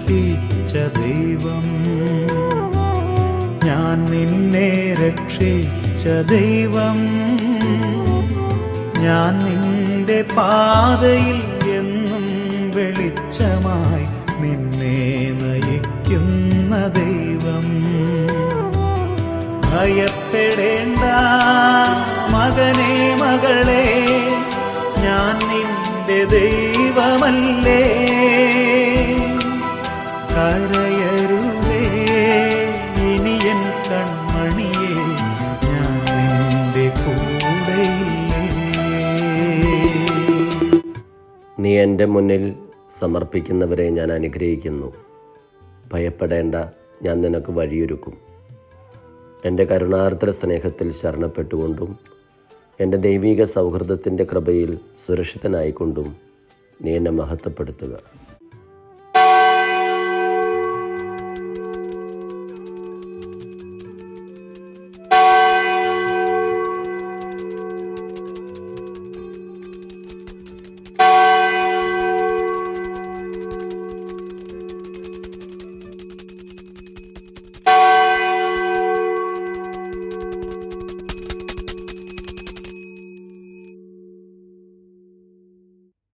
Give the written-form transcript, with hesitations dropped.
സൃഷ്ടിച്ച ദൈവം, ഞാൻ നിന്നെ രക്ഷിച്ച ദൈവം, ഞാൻ നിന്റെ പാതയിൽ എന്നും വെളിച്ചമായി നിന്നെ നയിക്കുന്ന ദൈവം. ഭയപ്പെടേണ്ട മകനേ മകളെ, ഞാൻ നിന്റെ ദൈവമല്ലേ. കരയരുതേ ഇനി എൻ കൺമണിയേ, ഞാൻ നിന്റെ കൂടെയില്ലേ. നീ എൻ്റെ മുന്നിൽ സമർപ്പിക്കുന്നവരെ ഞാൻ അനുഗ്രഹിക്കുന്നു. ഭയപ്പെടേണ്ട, ഞാൻ നിനക്ക് വഴിയൊരുക്കും. എൻ്റെ കരുണാർദ്ര സ്നേഹത്തിൽ ശരണപ്പെട്ടുകൊണ്ടും എൻ്റെ ദൈവിക സൗഹൃദത്തിൻ്റെ കൃപയിൽ സുരക്ഷിതനായിക്കൊണ്ടും നീ എന്നെ മഹത്വപ്പെടുത്തുക.